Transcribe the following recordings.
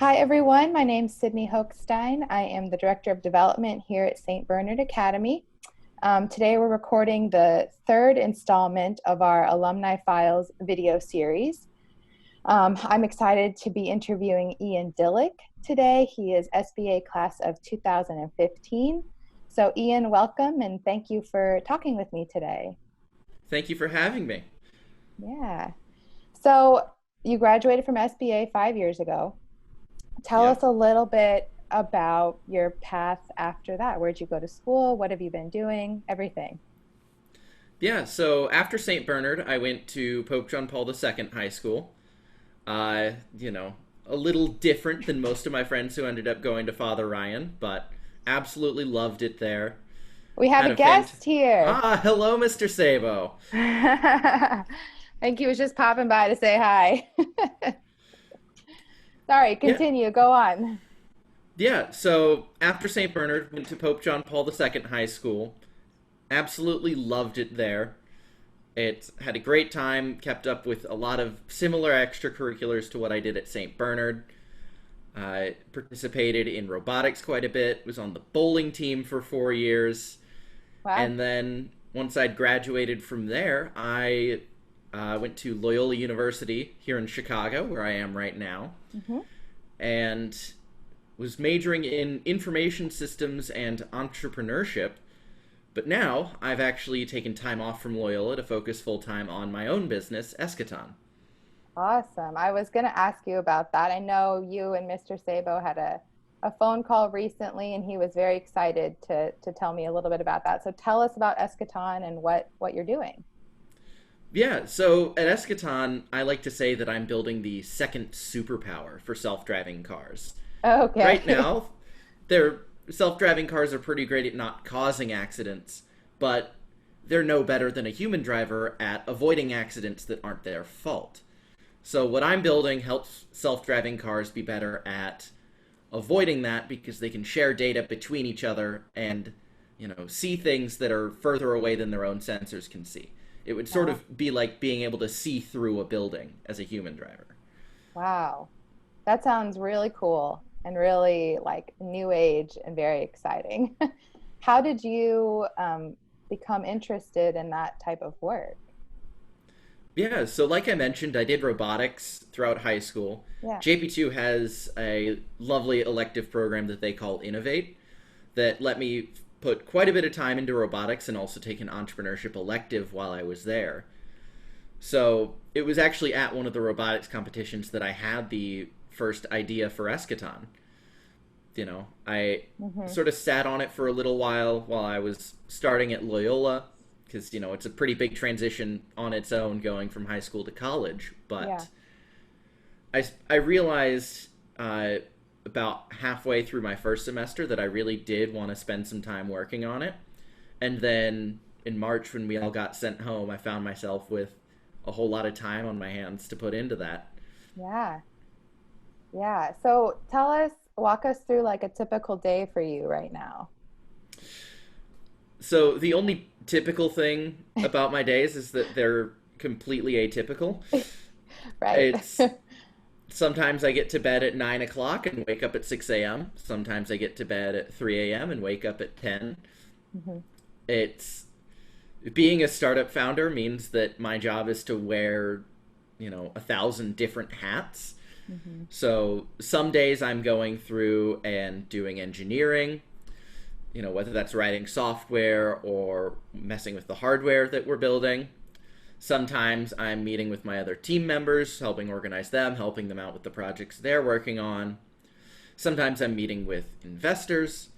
Hi, everyone. My name's Sydney Hochstein. I am the Director of Development here at St. Bernard Academy. Today, we're recording the third installment of our Alumni Files video series. I'm excited to be interviewing Ian Dilick today. He is SBA class of 2015. So, Ian, welcome and thank you for talking with me today. Thank you for having me. Yeah. So, you graduated from SBA 5 years ago. Tell us Yep. a little bit about your path after that. Where'd you go to school? What have you been doing? Everything. Yeah, so after St. Bernard, I went to Pope John Paul II High School. A little different than most of my friends who ended up going to Father Ryan, but absolutely loved it there. We have Had a a fant. guest here. Hello, Mr. Sabo. I think he was just popping by to say hi. Sorry, Yeah. continue. Go on. Yeah, so after St. Bernard, went to Pope John Paul II High School. Absolutely loved it there. It had a great time, kept up with a lot of similar extracurriculars to what I did at St. Bernard. I participated in robotics quite a bit, was on the bowling team for 4 years, Wow. and then once I'd graduated from there, I went to Loyola University here in Chicago, where I am right now, Hmm. and was majoring in information systems and entrepreneurship. But now I've actually taken time off from Loyola to focus full time on my own business, Eschaton. Awesome. I was going to ask you about that. I know you and Mr. Sabo had a phone call recently, and he was very excited to tell me a little bit about that. So tell us about Eschaton and what you're doing. Yeah, so at Eschaton, I like to say that I'm building the second superpower for self driving cars. Right Okay. now, their self-driving cars are pretty great at not causing accidents, but they're no better than a human driver at avoiding accidents that aren't their fault. So what I'm building helps self-driving cars be better at avoiding that because they can share data between each other and, see things that are further away than their own sensors can see. It would sort Wow. of be like being able to see through a building as a human driver. Wow. That sounds really cool and really like new age and very exciting. How did you become interested in that type of work? Yeah, so like I mentioned, I did robotics throughout high school. Yeah. JP2 has a lovely elective program that they call Innovate that let me put quite a bit of time into robotics and also take an entrepreneurship elective while I was there. So it was actually at one of the robotics competitions that I had the first idea for Eschaton. I Hmm. sort of sat on it for a little while I was starting at Loyola because it's a pretty big transition on its own going from high school to college. Yeah. But I realized about halfway through my first semester that I really did want to spend some time working on it. And then in March, when we all got sent home, I found myself with a whole lot of time on my hands to put into that. Yeah. Yeah. So tell us, walk us through like a typical day for you right now. So the only typical thing about my days is that they're completely atypical. Right. It's sometimes I get to bed at 9 o'clock and wake up at 6 a.m. Sometimes I get to bed at 3 a.m. and wake up at 10. Hmm. It's being a startup founder means that my job is to wear, 1,000 different hats. Hmm. So some days I'm going through and doing engineering, whether that's writing software or messing with the hardware that we're building. Sometimes I'm meeting with my other team members, helping organize them, helping them out with the projects they're working on. Sometimes I'm meeting with investors.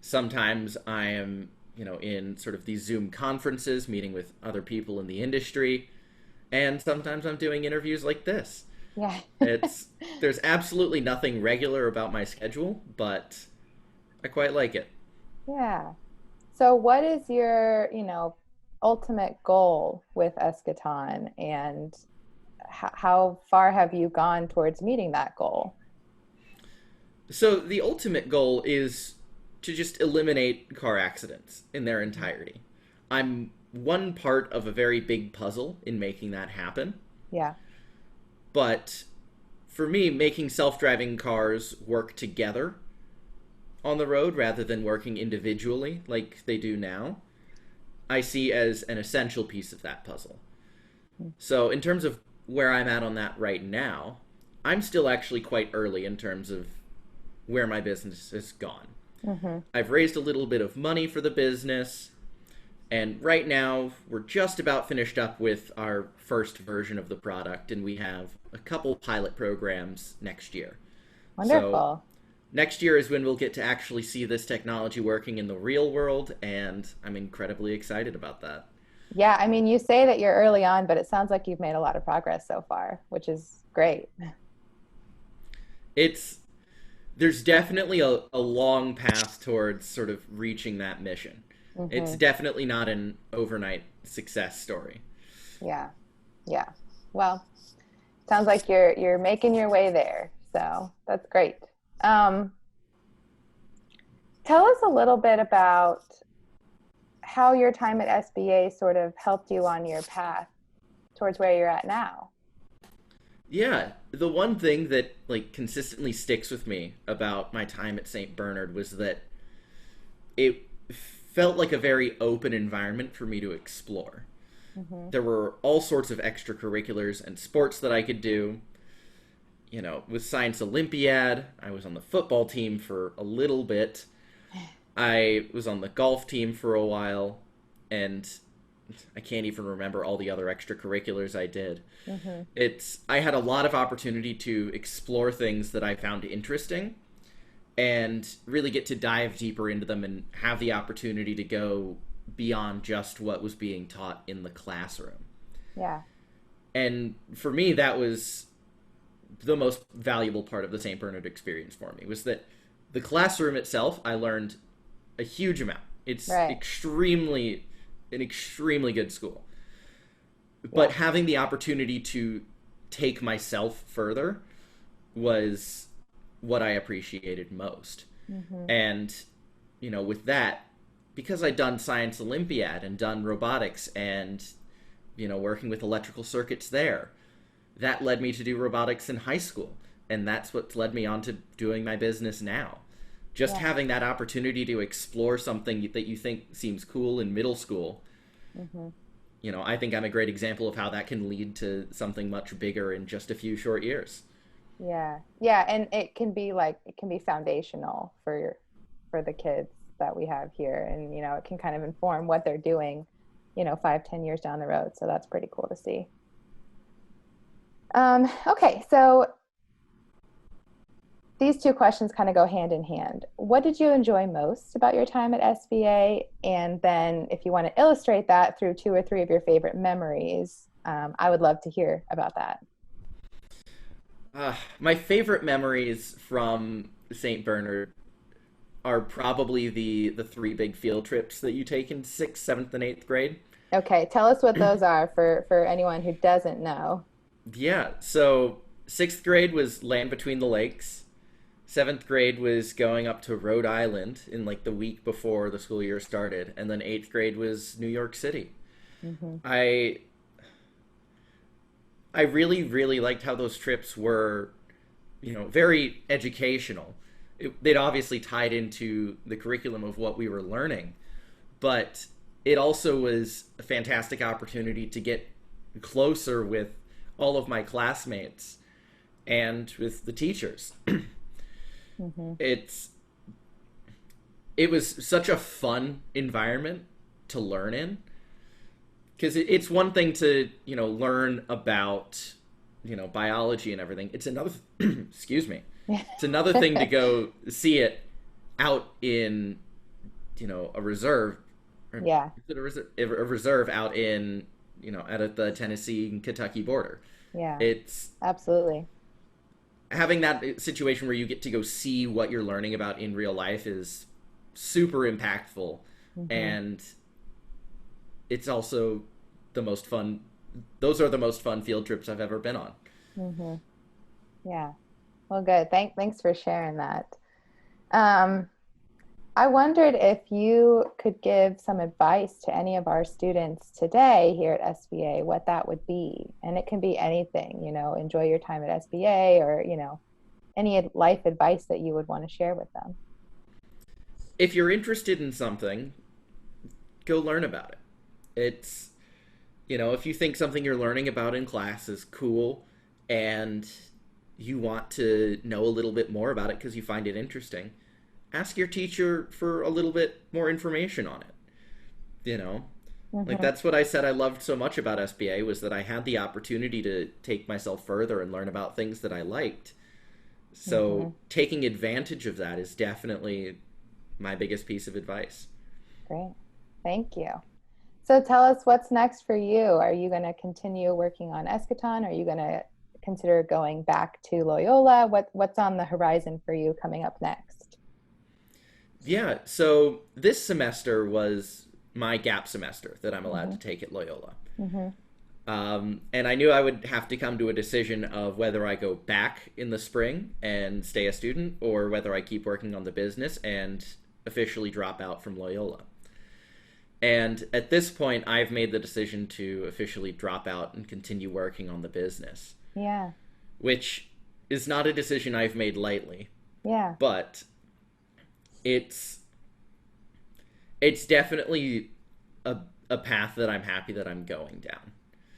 Sometimes I am, in sort of these Zoom conferences, meeting with other people in the industry. And sometimes I'm doing interviews like this. Yeah. It's There's absolutely nothing regular about my schedule, but I quite like it. Yeah. So what is your, ultimate goal with Eschaton and how far have you gone towards meeting that goal? So the ultimate goal is to just eliminate car accidents in their entirety. I'm one part of a very big puzzle in making that happen, Yeah. but for me, making self-driving cars work together on the road rather than working individually like they do now, I see as an essential piece of that puzzle. So, in terms of where I'm at on that right now, I'm still actually quite early in terms of where my business has gone. Mm-hmm. I've raised a little bit of money for the business, and right now we're just about finished up with our first version of the product, and we have a couple pilot programs next year. So, Wonderful. next year is when we'll get to actually see this technology working in the real world, and I'm incredibly excited about that. Yeah, I mean, you say that you're early on, but it sounds like you've made a lot of progress so far, which is great. It's there's definitely a long path towards sort of reaching that mission. It's Hmm. definitely not an overnight success story. Yeah, yeah. Well, sounds like you're making your way there, so that's great. Um, Tell us a little bit about how your time at SBA sort of helped you on your path towards where you're at now. Yeah, the one thing that like consistently sticks with me about my time at St. Bernard was that it felt like a very open environment for me to explore. Hmm. There were all sorts of extracurriculars and sports that I could do. With Science Olympiad, I was on the football team for a little bit. I was on the golf team for a while, and I can't even remember all the other extracurriculars I did. Hmm. I had a lot of opportunity to explore things that I found interesting and really get to dive deeper into them and have the opportunity to go beyond just what was being taught in the classroom. Yeah. And for me, that was the most valuable part of the St. Bernard experience for me was that the classroom itself, I learned a huge amount. It's Right. an extremely good school. Yeah. But having the opportunity to take myself further was what I appreciated most. Hmm. And, with that, because I'd done Science Olympiad and done robotics and, working with electrical circuits there, that led me to do robotics in high school. And that's what led me on to doing my business now. Just Yeah. having that opportunity to explore something that you think seems cool in middle school, Hmm. I think I'm a great example of how that can lead to something much bigger in just a few short years. Yeah. Yeah. And it can be foundational for the kids that we have here. And, it can kind of inform what they're doing, 5, 10 years down the road. So that's pretty cool to see. Okay. So these two questions kind of go hand in hand. What did you enjoy most about your time at SBA? And then, if you want to illustrate that through 2 or 3 of your favorite memories, I would love to hear about that. My favorite memories from St. Bernard are probably the three big field trips that you take in sixth, seventh, and eighth grade. Okay, tell us what those are for anyone who doesn't know. Yeah, so sixth grade was Land Between the Lakes. Seventh grade was going up to Rhode Island in like the week before the school year started, and then eighth grade was New York City. Hmm. I I really really liked how those trips were, very educational. They'd obviously tied into the curriculum of what we were learning, but it also was a fantastic opportunity to get closer with all of my classmates and with the teachers. Hmm. it's it was such a fun environment to learn in because it's one thing to learn about biology and everything. It's another excuse me, it's another thing to go see it out in a reserve, or Yeah, is it a reserve out in at the Tennessee and Kentucky border. yeah, It's absolutely. having that situation where you get to go see what you're learning about in real life is super impactful, Hmm. and it's also the most fun. Those are the most fun field trips I've ever been on. Hmm. Yeah. Well, good. Thanks for sharing that. Um, I wondered if you could give some advice to any of our students today here at SBA, what that would be. And it can be anything, enjoy your time at SBA or, any life advice that you would want to share with them. If you're interested in something, go learn about it. It's, if you think something you're learning about in class is cool and you want to know a little bit more about it because you find it interesting, ask your teacher for a little bit more information on it. You know, like Hmm. that's what I said I loved so much about SBA was that I had the opportunity to take myself further and learn about things that I liked. Hmm. So taking advantage of that is definitely my biggest piece of advice. Great. Thank you. So tell us what's next for you. Are you going to continue working on Eschaton? Are you going to consider going back to Loyola? What's on the horizon for you coming up next? Yeah, so this semester was my gap semester that I'm allowed Hmm. to take at Loyola. Hmm. And I knew I would have to come to a decision of whether I go back in the spring and stay a student or whether I keep working on the business and officially drop out from Loyola. And at this point, I've made the decision to officially drop out and continue working on the business, Yeah. which is not a decision I've made lightly, Yeah. but it's it's definitely a, a path that I'm happy that I'm going down.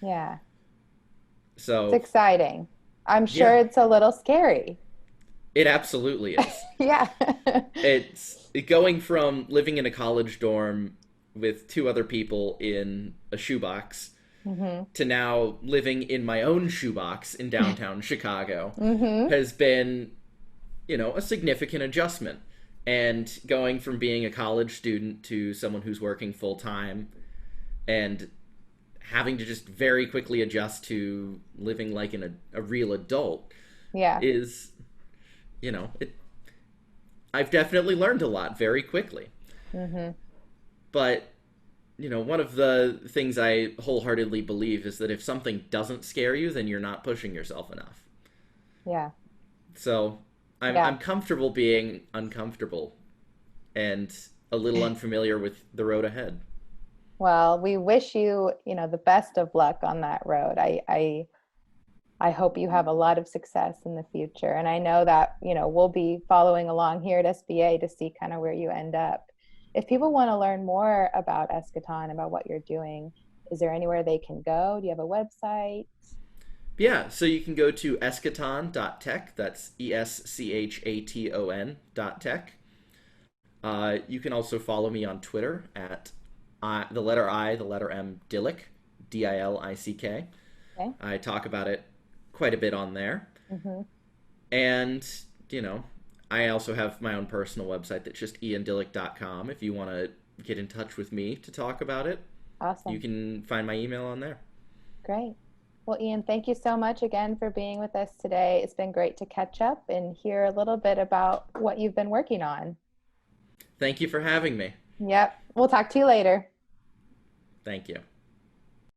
Yeah. It's So, exciting. I'm sure yeah, it's a little scary. it absolutely is. Yeah. It's going from living in a college dorm with two other people in a shoebox Hmm. to now living in my own shoebox in downtown Chicago Hmm. has been, a significant adjustment. And going from being a college student to someone who's working full time and having to just very quickly adjust to living like a real adult Yeah. is, it, I've definitely learned a lot very quickly. Hmm. But, one of the things I wholeheartedly believe is that if something doesn't scare you, then you're not pushing yourself enough. Yeah. So I'm Yeah. comfortable being uncomfortable and a little unfamiliar with the road ahead. Well, we wish you, the best of luck on that road. I hope you have a lot of success in the future. And I know that, we'll be following along here at SBA to see kind of where you end up. If people want to learn more about Eschaton, about what you're doing, is there anywhere they can go? Do you have a website? Yeah, so you can go to eschaton.tech. That's ESCHATON.tech. You can also follow me on Twitter at the letter I, the letter M, Dilick, Dilick. Okay. I talk about it quite a bit on there. Hmm. And, you know, I also have my own personal website that's just iandillick.com. If you want to get in touch with me to talk about it, you Awesome. can find my email on there. Great. Well, Ian, thank you so much again for being with us today. It's been great to catch up and hear a little bit about what you've been working on. Thank you for having me. Yep. We'll talk to you later. Thank you.